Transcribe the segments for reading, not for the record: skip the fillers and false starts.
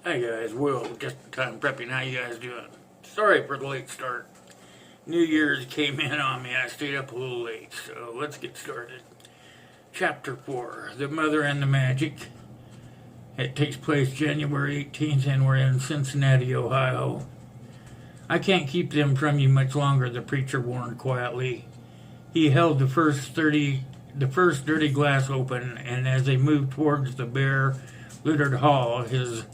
Hey guys, Will, just in time prepping. How you guys doing? Sorry for the late start. New Year's came in on me. I stayed up a little late, so let's get started. Chapter 4, The Mother and the Magic. It takes place January 18th, and we're in Cincinnati, Ohio. I can't keep them from you much longer, the preacher warned quietly. He held the first dirty glass open, and as they moved towards the bare, littered hall, his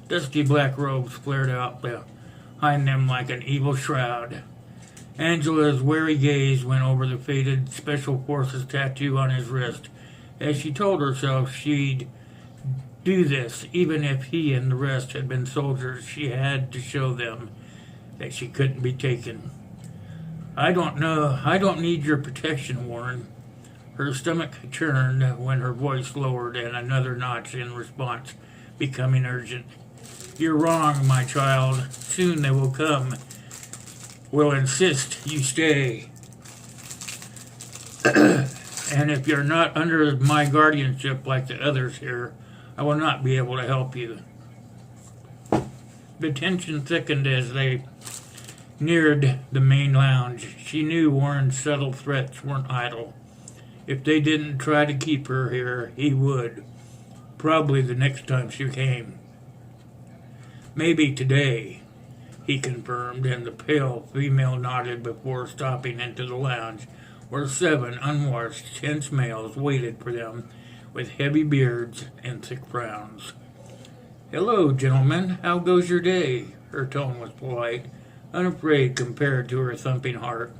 dusty black robes flared out behind them like an evil shroud. Angela's wary gaze went over the faded Special Forces tattoo on his wrist, as she told herself she'd do this even if he and the rest had been soldiers. She had to show them that she couldn't be taken. I don't need your protection, Warren. Her stomach churned when her voice lowered and another notch in response, becoming urgent. You're wrong, my child. Soon they will come. Will insist you stay. And if you're not under my guardianship like the others here, I will not be able to help you. The tension thickened as they neared the main lounge. She knew Warren's subtle threats weren't idle. If they didn't try to keep her here, he would. Probably the next time she came. Maybe today, he confirmed, and the pale female nodded before stopping into the lounge, where 7 unwashed, tense males waited for them with heavy beards and thick frowns. Hello, gentlemen. How goes your day? Her tone was polite, unafraid compared to her thumping heart.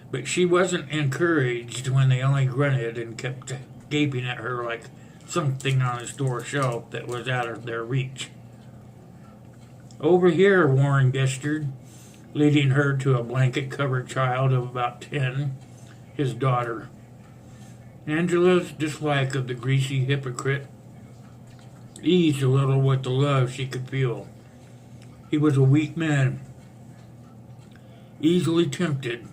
But she wasn't encouraged when they only grunted and kept gaping at her like something on a store shelf that was out of their reach. Over here, Warren gestured, leading her to a blanket-covered child of about 10, his daughter. Angela's dislike of the greasy hypocrite eased a little with the love she could feel. He was a weak man, easily tempted,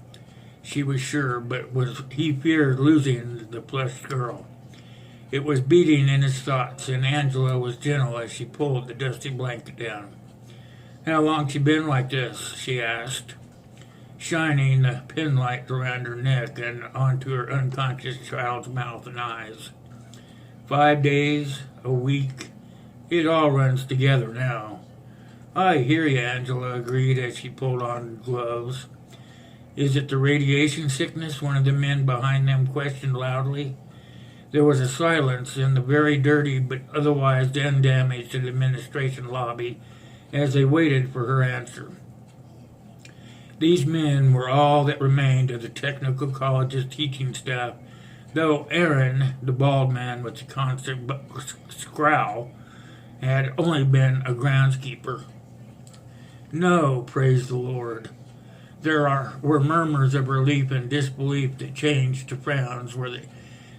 she was sure, but he feared losing the plush girl. It was beating in his thoughts, and Angela was gentle as she pulled the dusty blanket down. How long she been like this? She asked, shining the pin light around her neck and onto her unconscious child's mouth and eyes. 5 days, a week, it all runs together now. I hear you, Angela agreed as she pulled on gloves. Is it the radiation sickness? One of the men behind them questioned loudly. There was a silence in the very dirty but otherwise undamaged administration lobby as they waited for her answer. These men were all that remained of the technical college's teaching staff, though Aaron, the bald man with the constant scowl, had only been a groundskeeper. No, praise the Lord. There were murmurs of relief and disbelief that changed to frowns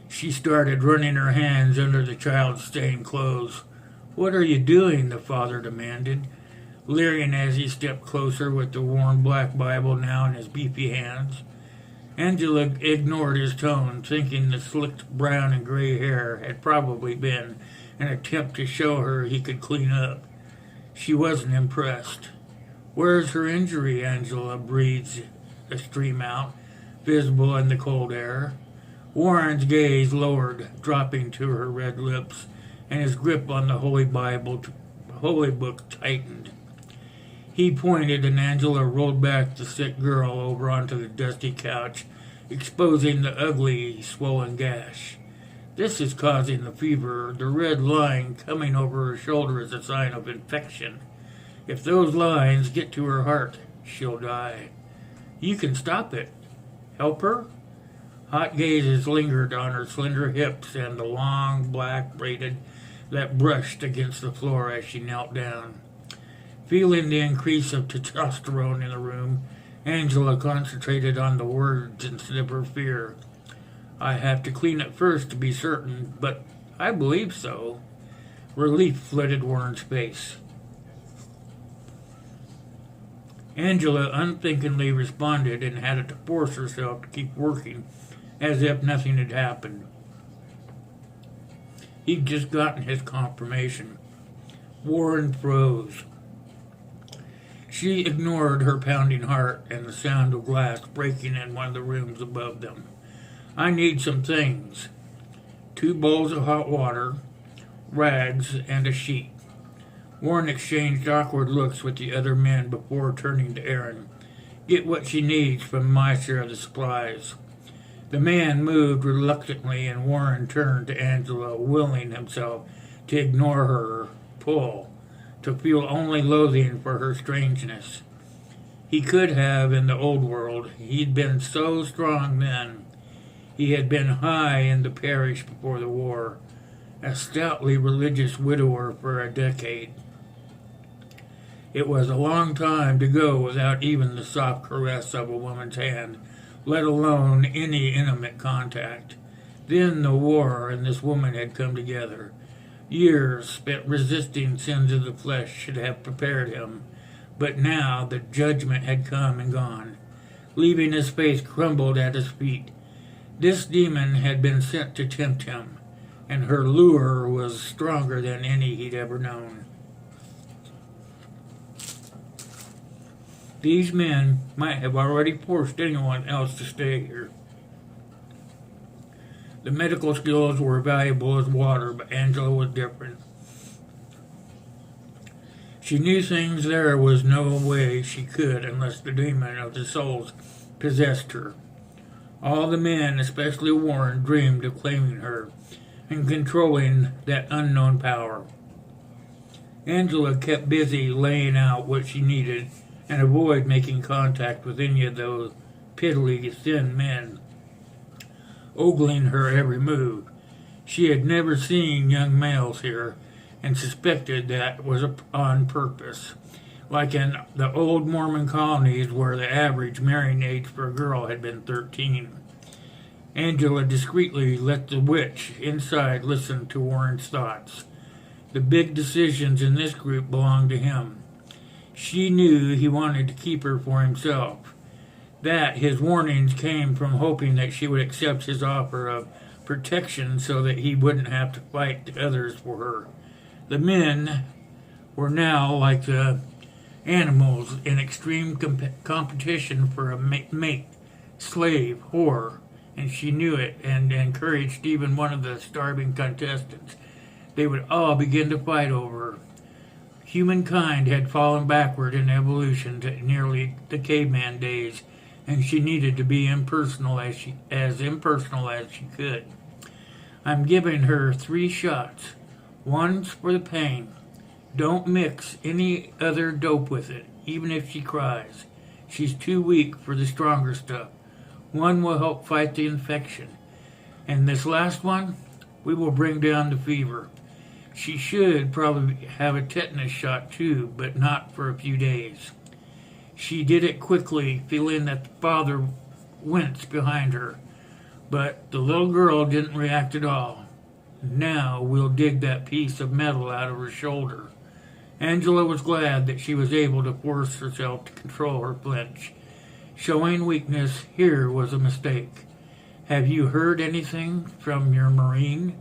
she started running her hands under the child's stained clothes. What are you doing? The father demanded, leering as he stepped closer with the worn black Bible now in his beefy hands. Angela ignored his tone, thinking the slicked brown and gray hair had probably been an attempt to show her he could clean up. She wasn't impressed. Where's her injury? Angela breathed a stream out, visible in the cold air. Warren's gaze lowered, dropping to her red lips, and his grip on the Holy Book tightened. He pointed, and Angela rolled back the sick girl over onto the dusty couch, exposing the ugly, swollen gash. This is causing the fever. The red line coming over her shoulder is a sign of infection. If those lines get to her heart, she'll die. You can stop it. Help her? Hot gazes lingered on her slender hips and the long black braided that brushed against the floor as she knelt down. Feeling the increase of testosterone in the room, Angela concentrated on the words instead of her fear. I have to clean it first to be certain, but I believe so. Relief flooded Warren's face. Angela unthinkingly responded and had to force herself to keep working as if nothing had happened. He'd just gotten his confirmation. Warren froze. She ignored her pounding heart and the sound of glass breaking in one of the rooms above them. I need some things. 2 bowls of hot water, rags, and a sheet. Warren exchanged awkward looks with the other men before turning to Aaron. Get what she needs from my share of the supplies. The man moved reluctantly, and Warren turned to Angela, willing himself to ignore her pull, to feel only loathing for her strangeness. He could have in the old world. He'd been so strong then. He had been high in the parish before the war, a stoutly religious widower for a decade. It was a long time to go without even the soft caress of a woman's hand, let alone any intimate contact. Then the war and this woman had come together. Years spent resisting sins of the flesh should have prepared him, but now the judgment had come and gone, leaving his face crumbled at his feet. This demon had been sent to tempt him, and her lure was stronger than any he'd ever known. These men might have already forced anyone else to stay here. The medical skills were valuable as water, but Angela was different. She knew things there was no way she could unless the demon of the souls possessed her. All the men, especially Warren, dreamed of claiming her and controlling that unknown power. Angela kept busy laying out what she needed and avoid making contact with any of those piddly, thin men, ogling her every move. She had never seen young males here and suspected that was on purpose, like in the old Mormon colonies where the average marrying age for a girl had been 13. Angela discreetly let the witch inside listen to Warren's thoughts. The big decisions in this group belonged to him. She knew he wanted to keep her for himself, that his warnings came from hoping that she would accept his offer of protection so that he wouldn't have to fight the others for her. The men were now like the animals in extreme competition for a mate, slave, whore, and she knew it and encouraged even one of the starving contestants. They would all begin to fight over her. Humankind had fallen backward in evolution to nearly the caveman days, and she needed to be impersonal as she could. I'm giving her 3 shots. One's for the pain. Don't mix any other dope with it, even if she cries. She's too weak for the stronger stuff. One will help fight the infection. And this last one, we will bring down the fever. She should probably have a tetanus shot too, but not for a few days. She did it quickly, feeling that the father winced behind her. But the little girl didn't react at all. Now we'll dig that piece of metal out of her shoulder. Angela was glad that she was able to force herself to control her flinch. Showing weakness here was a mistake. Have you heard anything from your Marine?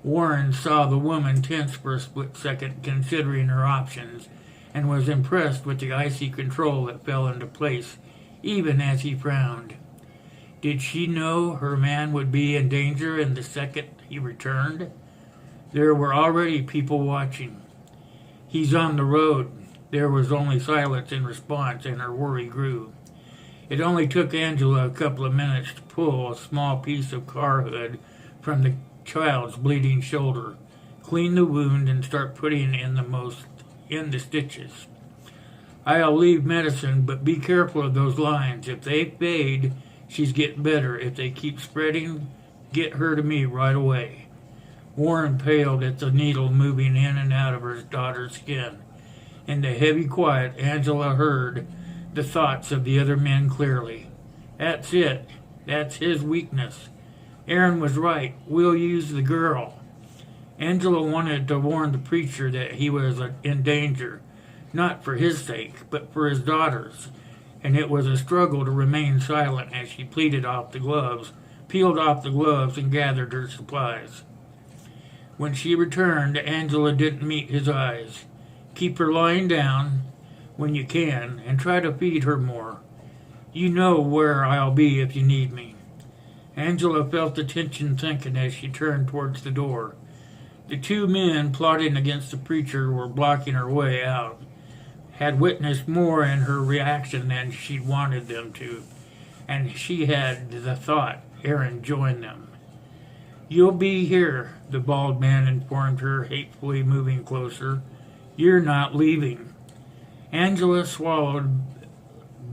Warren saw the woman tense for a split second, considering her options, and was impressed with the icy control that fell into place, even as he frowned. Did she know her man would be in danger in the second he returned? There were already people watching. He's on the road. There was only silence in response, and her worry grew. It only took Angela a couple of minutes to pull a small piece of car hood from the child's bleeding shoulder, clean the wound, and start putting in the stitches. I'll leave medicine, but be careful of those lines. If they fade, she's getting better. If they keep spreading, get her to me right away. Warren paled at the needle moving in and out of her daughter's skin. In the heavy quiet, Angela heard the thoughts of the other men clearly. That's it. That's his weakness. Aaron was right. We'll use the girl. Angela wanted to warn the preacher that he was in danger, not for his sake, but for his daughter's, and it was a struggle to remain silent as she peeled off the gloves, and gathered her supplies. When she returned, Angela didn't meet his eyes. Keep her lying down when you can, and try to feed her more. You know where I'll be if you need me. Angela felt the tension thicken as she turned towards the door. The two men plotting against the preacher were blocking her way out, had witnessed more in her reaction than she'd wanted them to, and she had the thought Aaron joined them. You'll be here, the bald man informed her, hatefully moving closer. You're not leaving. Angela swallowed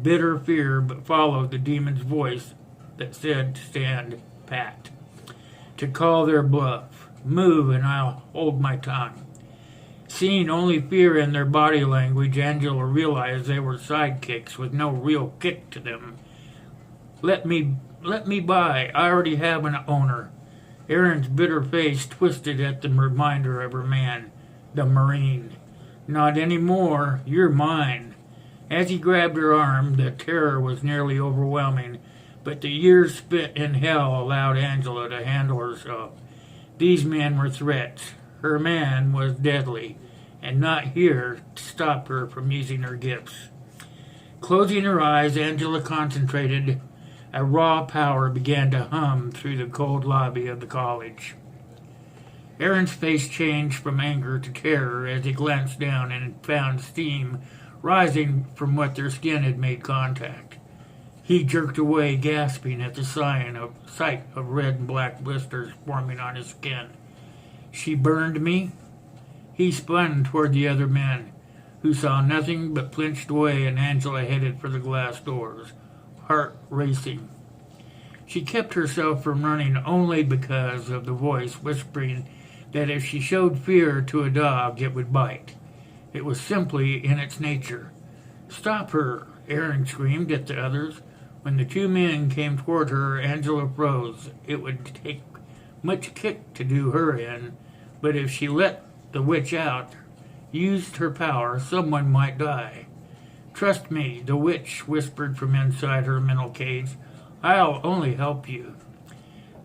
bitter fear, but followed the demon's voice that said to stand pat, to call their bluff. Move and I'll hold my tongue. Seeing only fear in their body language, Angela realized they were sidekicks with no real kick to them. Let me by. I already have an owner. Aaron's bitter face twisted at the reminder of her man, the Marine. Not anymore. You're mine. As he grabbed her arm, the terror was nearly overwhelming, but the years spent in hell allowed Angela to handle herself. These men were threats. Her man was deadly, and not here to stop her from using her gifts. Closing her eyes, Angela concentrated. A raw power began to hum through the cold lobby of the college. Aaron's face changed from anger to terror as he glanced down and found steam rising from what their skin had made contact. He jerked away, gasping at the sight of red and black blisters forming on his skin. She burned me? He spun toward the other men, who saw nothing but flinched away, and Angela headed for the glass doors, heart racing. She kept herself from running only because of the voice whispering that if she showed fear to a dog, it would bite. It was simply in its nature. Stop her, Aaron screamed at the others. When the two men came toward her, Angela froze. It would take much kick to do her in, but if she let the witch out, used her power, someone might die. Trust me, the witch whispered from inside her mental cage. I'll only help you.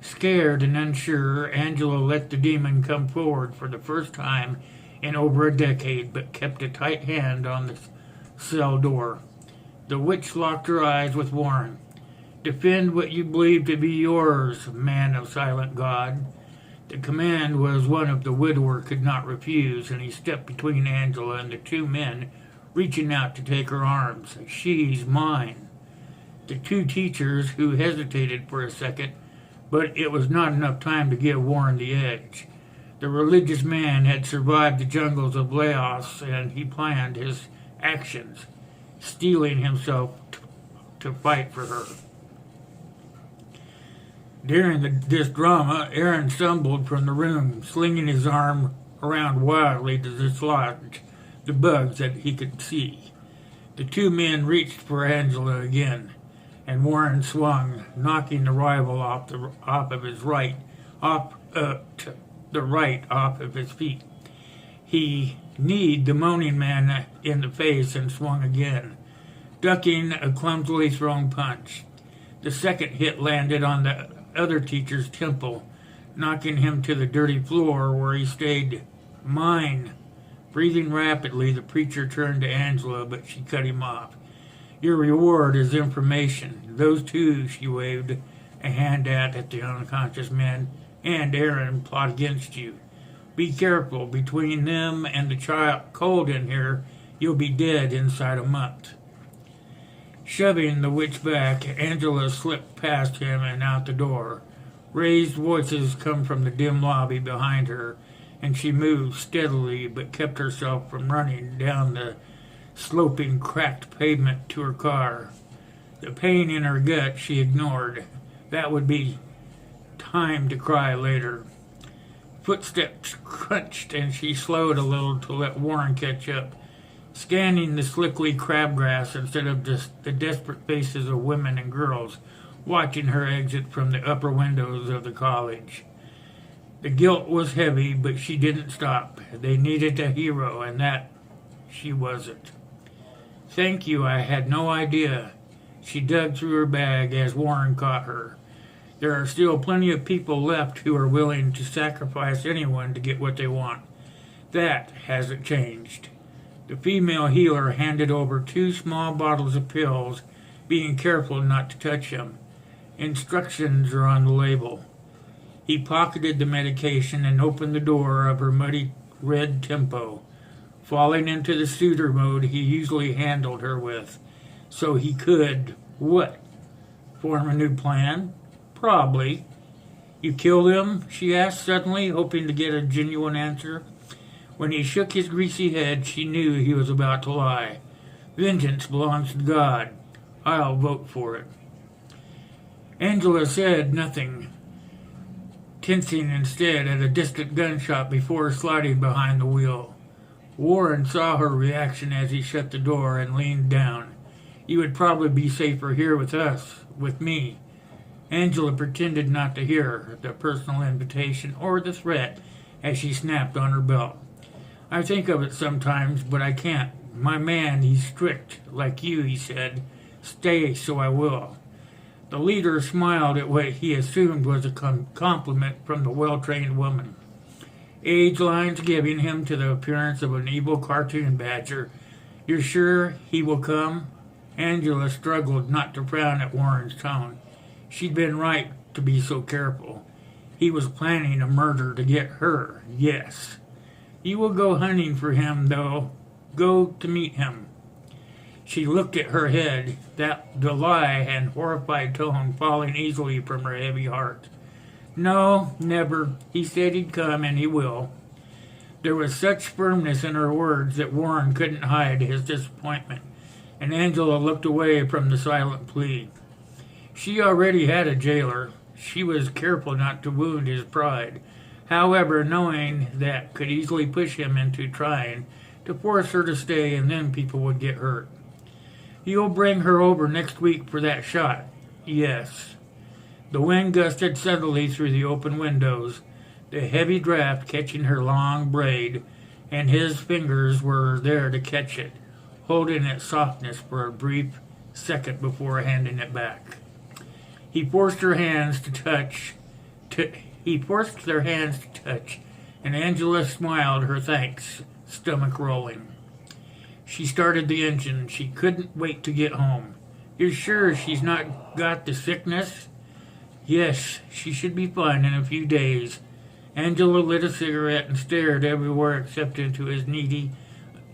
Scared and unsure, Angela let the demon come forward for the first time in over a decade, but kept a tight hand on the cell door. The witch locked her eyes with Warren. Defend what you believe to be yours, man of silent God. The command was one of the widower could not refuse, and he stepped between Angela and the two men, reaching out to take her arms. She's mine. The two teachers, who hesitated for a second, but it was not enough time to give Warren the edge. The religious man had survived the jungles of Laos, and he planned his actions, steeling himself to fight for her. During this drama, Aaron stumbled from the room, slinging his arm around wildly to dislodge the bugs that he could see. The two men reached for Angela again, and Warren swung, knocking the rival off of his feet. He kneed the moaning man in the face and swung again, ducking a clumsily thrown punch. The second hit landed on the other teacher's temple, knocking him to the dirty floor where he stayed. Mine. Breathing rapidly, the preacher turned to Angela, but she cut him off. Your reward is information. Those two, she waved a hand at the unconscious men, and Aaron plot against you. Be careful. Between them and the child cold in here, you'll be dead inside a month. Shoving the witch back, Angela slipped past him and out the door. Raised voices come from the dim lobby behind her, and she moved steadily but kept herself from running down the sloping, cracked pavement to her car. The pain in her gut she ignored. That would be time to cry later. Footsteps crunched, and she slowed a little to let Warren catch up, scanning the slickly crabgrass instead of just the desperate faces of women and girls watching her exit from the upper windows of the college. The guilt was heavy, but she didn't stop. They needed a hero, and that she wasn't. Thank you, I had no idea. She dug through her bag as Warren caught her. There are still plenty of people left who are willing to sacrifice anyone to get what they want. That hasn't changed. The female healer handed over 2 small bottles of pills, being careful not to touch them. Instructions are on the label. He pocketed the medication and opened the door of her muddy red Tempo, falling into the suitor mode he usually handled her with, so he could, what? Form a new plan? Probably. You killed him? She asked suddenly, hoping to get a genuine answer. When he shook his greasy head, she knew he was about to lie. Vengeance belongs to God. I'll vote for it. Angela said nothing, tensing instead at a distant gunshot before sliding behind the wheel. Warren saw her reaction as he shut the door and leaned down. You would probably be safer here with us, with me. Angela pretended not to hear the personal invitation or the threat as she snapped on her belt. I think of it sometimes, but I can't. My man, he's strict, like you, he said. Stay, so I will. The leader smiled at what he assumed was a compliment from the well-trained woman. Age lines giving him to the appearance of an evil cartoon badger. You're sure he will come? Angela struggled not to frown at Warren's tone. She'd been right to be so careful. He was planning a murder to get her, yes. You will go hunting for him, though. Go to meet him. She looked at her head, the lie and horrified tone falling easily from her heavy heart. No, never. He said he'd come, and he will. There was such firmness in her words that Warren couldn't hide his disappointment, and Angela looked away from the silent plea. She already had a jailer. She was careful not to wound his pride. However, knowing that could easily push him into trying to force her to stay, and then people would get hurt. You'll bring her over next week for that shot? Yes. The wind gusted suddenly through the open windows, the heavy draft catching her long braid, and his fingers were there to catch it, holding its softness for a brief second before handing it back. He forced their hands to touch, and Angela smiled her thanks, stomach rolling. She started the engine. She couldn't wait to get home. You're sure she's not got the sickness? Yes, she should be fine in a few days. Angela lit a cigarette and stared everywhere except into his needy,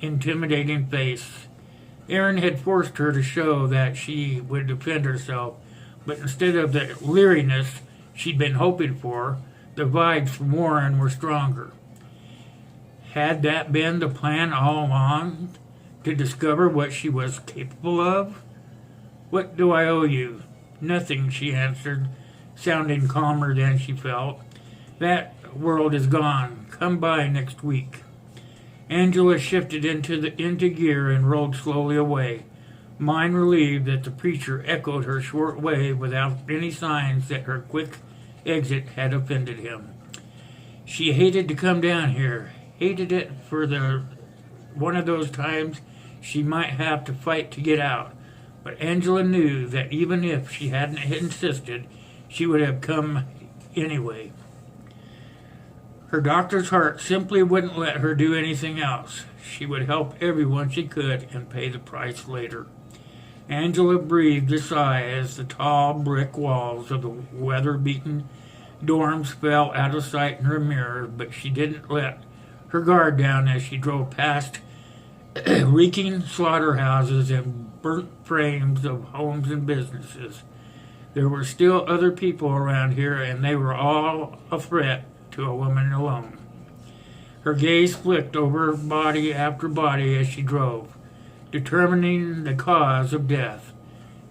intimidating face. Aaron had forced her to show that she would defend herself, but instead of the leeriness she'd been hoping for, the vibes from Warren were stronger. Had that been the plan all along? To discover what she was capable of? What do I owe you? Nothing, she answered, sounding calmer than she felt. That world is gone. Come by next week. Angela shifted into gear and rolled slowly away, mind relieved that the preacher echoed her short way without any signs that her quick exit had offended him. She hated to come down here, hated it for one of those times she might have to fight to get out, but Angela knew that even if she hadn't insisted, she would have come anyway. Her doctor's heart simply wouldn't let her do anything else. She would help everyone she could and pay the price later. Angela breathed a sigh as the tall brick walls of the weather-beaten dorms fell out of sight in her mirror, but she didn't let her guard down as she drove past reeking slaughterhouses and burnt frames of homes and businesses. There were still other people around here, and they were all a threat to a woman alone. Her gaze flicked over body after body as she drove, determining the cause of death.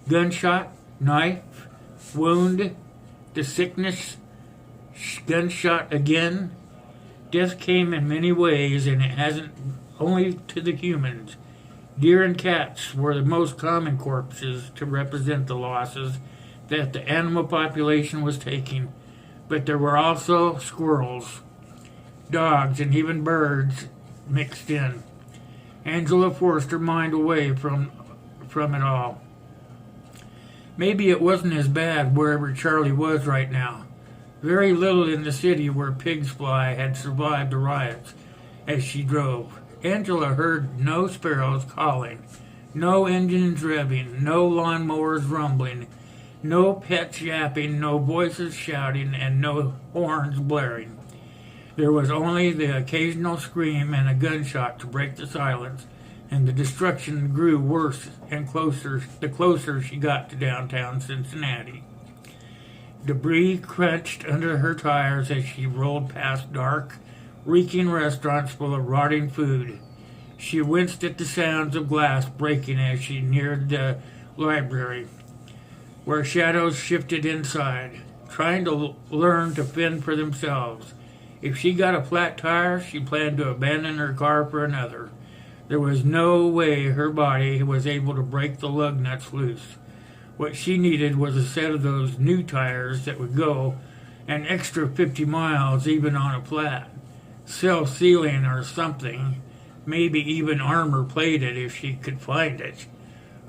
Gunshot, knife, wound, the sickness, gunshot again. Death came in many ways, and it hasn't only to the humans. Deer and cats were the most common corpses to represent the losses that the animal population was taking, but there were also squirrels, dogs, and even birds mixed in. Angela forced her mind away from it all. Maybe it wasn't as bad wherever Charlie was right now. Very little in the city where pigs fly had survived the riots as she drove. Angela heard no sparrows calling, no engines revving, no lawnmowers rumbling, no pets yapping, no voices shouting, and no horns blaring. There was only the occasional scream and a gunshot to break the silence, and the destruction grew worse and closer the closer she got to downtown Cincinnati. Debris crunched under her tires as she rolled past dark, reeking restaurants full of rotting food. She winced at the sounds of glass breaking as she neared the library, where shadows shifted inside, trying to learn to fend for themselves. If she got a flat tire, she planned to abandon her car for another. There was no way her body was able to break the lug nuts loose. What she needed was a set of those new tires that would go an extra 50 miles even on a flat. Self-sealing or something, maybe even armor-plated if she could find it.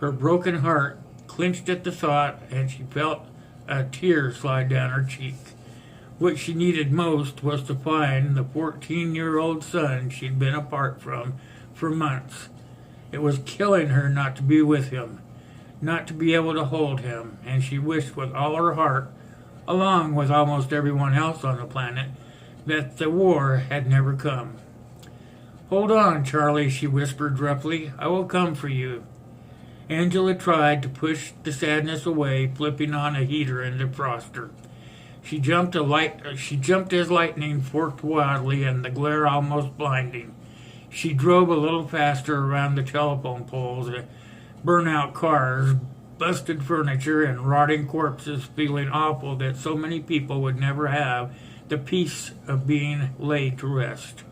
Her broken heart clenched at the thought, and she felt a tear slide down her cheek. What she needed most was to find the 14-year-old son she'd been apart from for months. It was killing her not to be with him, not to be able to hold him, and she wished with all her heart, along with almost everyone else on the planet, that the war had never come. "Hold on, Charlie," she whispered roughly. "I will come for you." Angela tried to push the sadness away, flipping on a heater in the defroster. She jumped as lightning forked wildly and the glare almost blinding. She drove a little faster around the telephone poles, burnt-out cars, busted furniture, and rotting corpses, feeling awful that so many people would never have the peace of being laid to rest.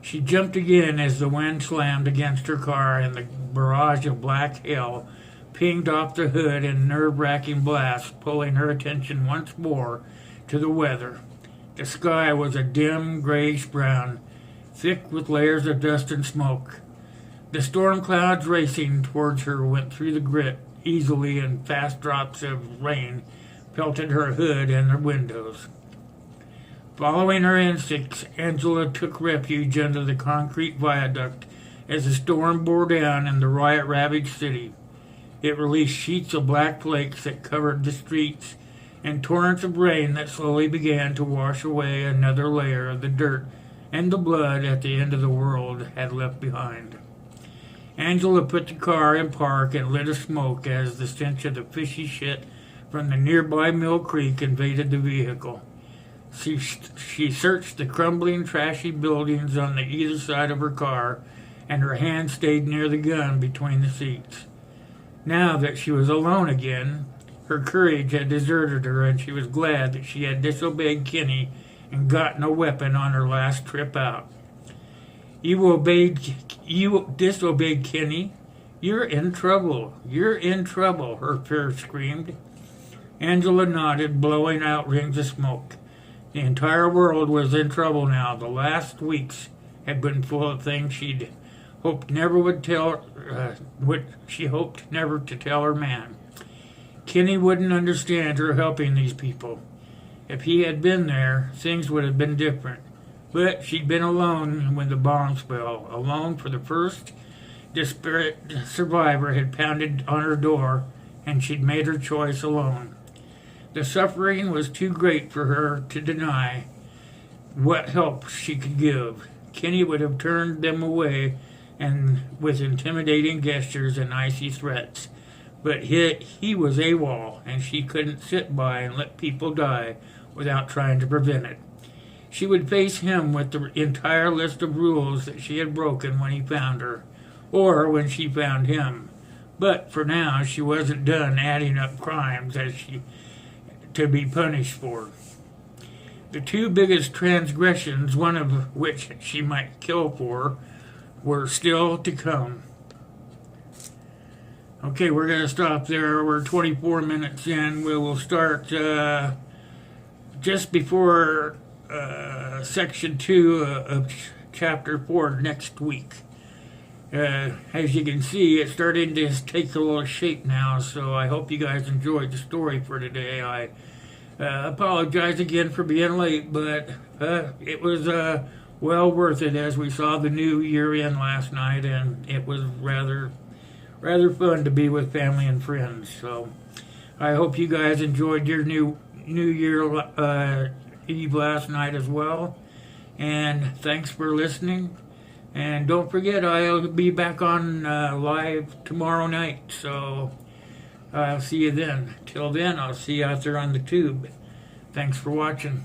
She jumped again as the wind slammed against her car and the barrage of black hail pinged off the hood in nerve-wracking blasts, pulling her attention once more to the weather. The sky was a dim grayish-brown, thick with layers of dust and smoke. The storm clouds racing towards her went through the grit easily, and fast drops of rain pelted her hood and her windows. Following her instincts, Angela took refuge under the concrete viaduct as the storm bore down in the riot-ravaged city. It released sheets of black flakes that covered the streets and torrents of rain that slowly began to wash away another layer of the dirt and the blood at the end of the world had left behind. Angela put the car in park and lit a smoke as the stench of the fishy shit from the nearby Mill Creek invaded the vehicle. She searched the crumbling, trashy buildings on the either side of her car, and her hand stayed near the gun between the seats. Now that she was alone again, her courage had deserted her, and she was glad that she had disobeyed Kenny and gotten a weapon on her last trip out. You disobeyed Kenny? You're in trouble. You're in trouble," her fear screamed. Angela nodded, blowing out rings of smoke. The entire world was in trouble now. The last weeks had been full of things she hoped never to tell her man. Kenny wouldn't understand her helping these people. If he had been there, things would have been different. But she'd been alone when the bombs fell, alone for the first desperate survivor had pounded on her door, and she'd made her choice alone. The suffering was too great for her to deny what help she could give. Kenny would have turned them away and with intimidating gestures and icy threats. But he was AWOL, and she couldn't sit by and let people die without trying to prevent it. She would face him with the entire list of rules that she had broken when he found her, or when she found him. But for now, she wasn't done adding up crimes to be punished for. The two biggest transgressions, one of which she might kill for, were still to come. Okay, we're going to stop there. We're 24 minutes in. We will start just before Section 2 of Chapter 4 next week. As you can see, it's starting to take a little shape now, so I hope you guys enjoyed the story for today. I apologize again for being late, but it was well worth it as we saw the new year in last night, and it was rather fun to be with family and friends. So I hope you guys enjoyed your New Year Eve last night as well, and thanks for listening. And don't forget, I'll be back on live tomorrow night, so I'll see you then. Till then, I'll see you out there on the tube. Thanks for watching.